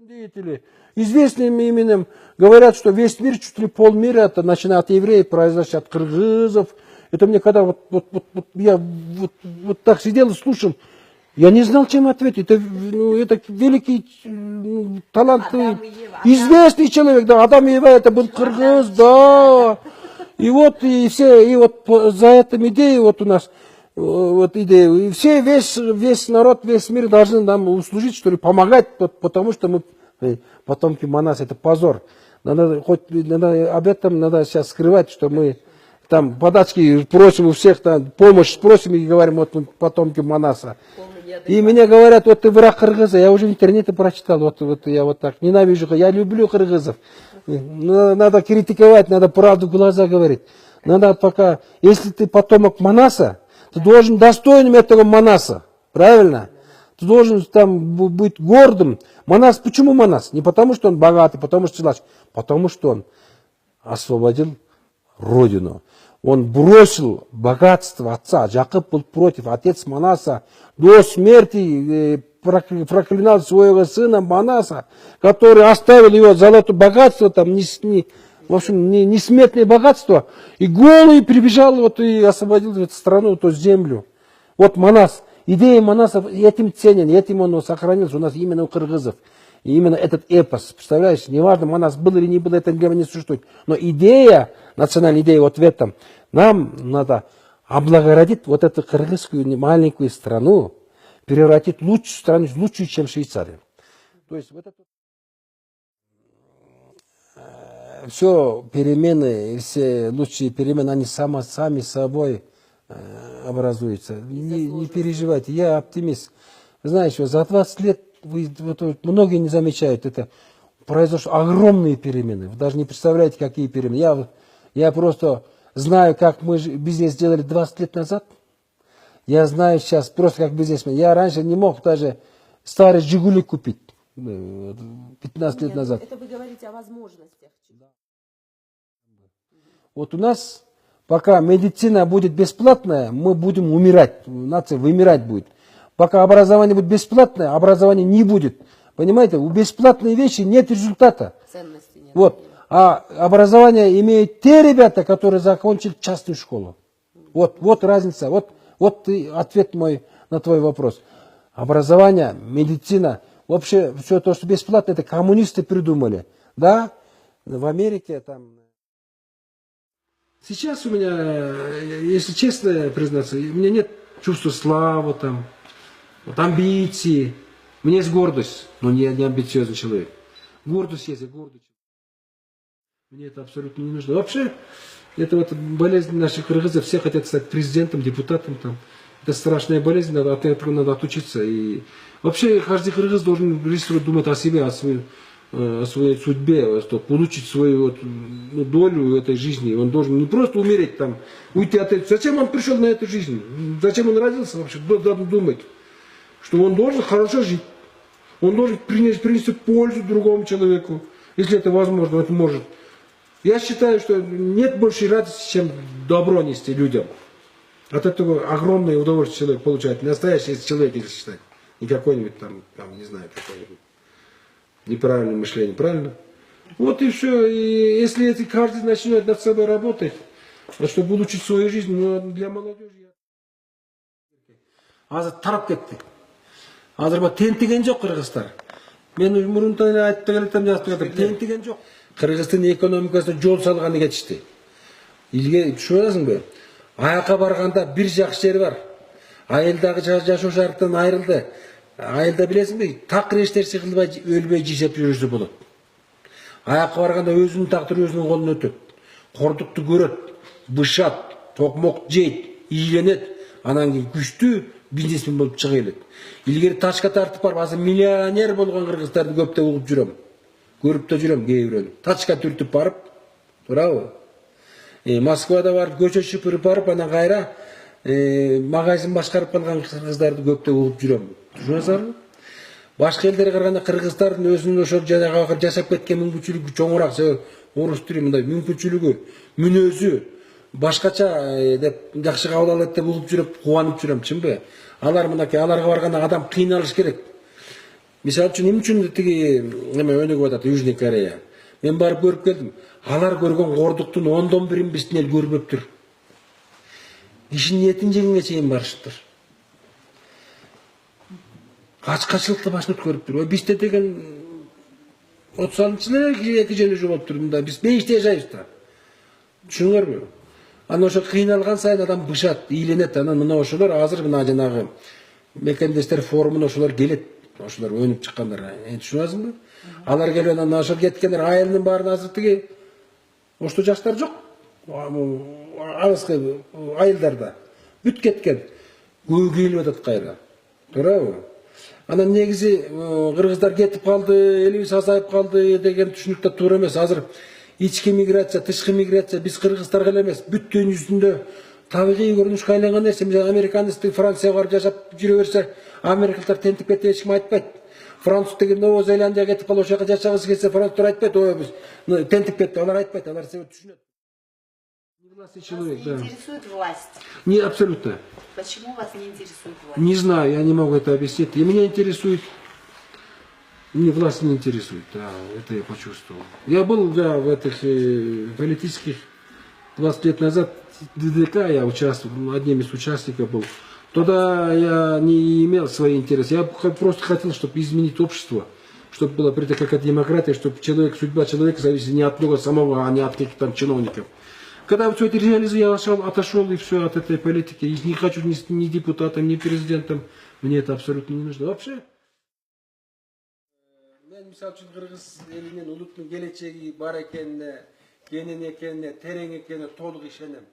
Деятели известным именем говорят, что весь мир, чуть ли полмира, это начиная от евреев, произошло от кыргызов. Это мне когда я так сидел и слушал, я не знал, чем ответить. Это великий талант, известный человек, да, Адам и Ева, это был кыргыз, да. И за эту идею вот у нас, идею, и весь народ, весь мир должны нам услужить, что ли, помогать, потому что мы потомки Манаса, это позор. Об этом надо сейчас скрывать, что мы там подачки просим у всех, там, помощь спросим и говорим, вот мы потомки Манаса. И мне говорят, вот ты враг кыргыза. Я уже в интернете прочитал, я вот так ненавижу, я люблю кыргызов. Надо критиковать, надо правду в глаза говорить. Надо пока, если ты потомок Манаса, ты должен достойным этого Манаса, правильно? Ты должен там быть гордым. Манас, почему Манас? Не потому, что он богатый, потому что силач, потому что он освободил родину. Он бросил богатство отца. Жакып был против. Отец Манаса до смерти проклинал своего сына Манаса, который оставил его золотое богатство, там, несметное богатство, и голый прибежал и освободил эту страну, эту землю. Вот Манас. Идея Манаса этим ценен, этим он сохранился у нас именно у кыргызов. И именно этот эпос, представляешь, неважно, Манас был или не был, это не существует. Но идея, национальная идея вот в этом, нам надо облагородить вот эту кыргызскую маленькую страну, превратить в лучшую страну, лучшую, чем Швейцария. То есть вот это... Все перемены, все лучшие перемены, они сами собой образуются. Не переживайте, я оптимист. Знаешь, за 20 лет многие не замечают это. Произошли огромные перемены. Вы даже не представляете, какие перемены. Я просто знаю, как мы бизнес сделали 20 лет назад. Я знаю сейчас просто как бизнесмен. Я раньше не мог даже старый «Жигули» купить 15 лет назад. Это вы говорите о возможностях. Вот у нас, пока медицина будет бесплатная, мы будем умирать. Нация вымирать будет. Пока образование будет бесплатное, образования не будет. Понимаете, у бесплатной вещи нет результата. Ценности нет. Вот. А образование имеют те ребята, которые закончили частную школу. Вот разница. Вот ответ мой на твой вопрос. Образование, медицина, вообще все то, что бесплатно, это коммунисты придумали. Да, в Америке там... Сейчас у меня, если честно признаться, у меня нет чувства славы, там, вот амбиции. У меня есть гордость, но не амбициозный человек. Гордость есть, я гордый человек. Мне это абсолютно не нужно. Вообще, это вот болезнь наших кыргызов, все хотят стать президентом, депутатом. Там. Это страшная болезнь, от этого надо отучиться. И вообще, каждый кыргыз должен думать о себе, о своей судьбе, чтобы получить свою долю этой жизни. Он должен не просто умереть там, уйти от этого. Зачем он пришел на эту жизнь? Зачем он родился вообще? Должен думать, что он должен хорошо жить. Он должен принести пользу другому человеку, если это возможно, это может. Я считаю, что нет больше радости, чем добро нести людям. От этого огромное удовольствие человек получает. Настоящий человек, если считать. Не какой-нибудь там, не знаю, какой-нибудь. Неправильное мышление, правильно? Вот и все. И если каждый начнет над собой работать, чтобы улучшить свою жизнь, для молодежи. Азыр тарап кетти. Азыр тентиген жок кыргыздар. Мен мурунтан айтып келатам, жазып жатам. Тентиген жок. Кыргыздын экономикасына жол салганы кетишти. Илге түшүп атасыңбы? Аяка барганда бир жакшы жери бар. Айылдагы жашоо шарттан айрылды. Айылда билесиңби, такыр эчтерси кылбай өлбөй жашап жүрүшү болот. Аяка барганда өзүнүн тактыры өзүнүн колуна өтөт. Кордукту көрөт, бышат, токмок жейт, ийленет. Анан кийин күчтүү бизнесмен болуп чыга келет. Илгери ташка тартып барып, азыр миллионер болгон кыргыздарды көптөп угуп жүрөм. Көрүп да жүрөм кээ бирөөнү. Ташка түртүп барып, туурабы? Москвада барып көчө шыпырып барып, анан кайра магазин башкарып калган кыргыздарды көптөп угуп жүрөм. Түшүнөсүңөрбү? Башка элдерге караганда кыргыздардын өзүнүн ошол жайга жашап кеткен мүмкүнчүлүгү чоңураак. Себеби орус тили мындай мүмкүнчүлүгү, мүнөзү башкача деп жакшы кабыл алат деп угуп жүрүп, кубанып жүрөм, чынбы? Алар мынакей, аларга барганда адам кыйналыш керек. Мисалы үчүн эмне үчүн тиги эме өнүгүп атат Южный Корея. Мен барып көрүп келдим. Алар көргөн кордуктун 1/10 биздин эл көрбөптүр. Кишинин этин жегенге чейин барышыптыр. Качкачылыкты башын өткөрүптүр. Бизде деген 30-жылы 2 жыл уже болуптур мында. Биз бейиште жашайбыз да. Түшүнүңөрбү? Анан ошо кыйналган сайын адам бышат, ийленет. Анан мына ошолор азыр мына жанагы мекендештер форумуна ошолор келет. Ошолор өнүп чыккандар. Түшүнүп атасыңбы? Алар келип анан ошол кеткендер айылдын баарын азыр тиги ошто жаштар жок. Алыскы айылдарда бүт кеткен. Көбү келип атат кайра. Туурабы? Анан негизи кыргыздар кетип калды, элибиз азайып калды деген түшүнүк да туура эмес. Азыр ички миграция, тышкы миграция биз кыргыздарга эле эмес, бүт дүйнө жүзүндө табигый көрүнүшкө айланган нерсе. Мисалы американецтер Францияга барып жашап жүрө берсе, америкалыктар тентип кетти, эч ким айтпайт. Француз деген Новая Зеландияга кетип калып, ошол жака жашагысы келсе, француздар айтпайт, ой биз тентип кетти. Алар айтпайт, алар себеп түшүнөт. Вас не интересует власть? Не, абсолютно. Почему вас не интересует власть? Не знаю, я не могу это объяснить. И меня интересует, мне власть не интересует, да, это я почувствовал. Я был, да, в этих политических, 20 лет назад, ДДК я участвовал, одним из участников был. Тогда я не имел свои интересы, я просто хотел, чтобы изменить общество, чтобы была какая-то демократия, чтобы судьба человека зависела не от него самого, а не от каких-то там чиновников. Когда все это реализовал, я отошел и все от этой политики. И не хочу ни депутатом, ни президентом. Мне это абсолютно не нужно. Вообще, мен мисалы үчүн кыргыз элинин улуттун келечеги бар экенине, кенен экенине, терең экенине толук ишенем.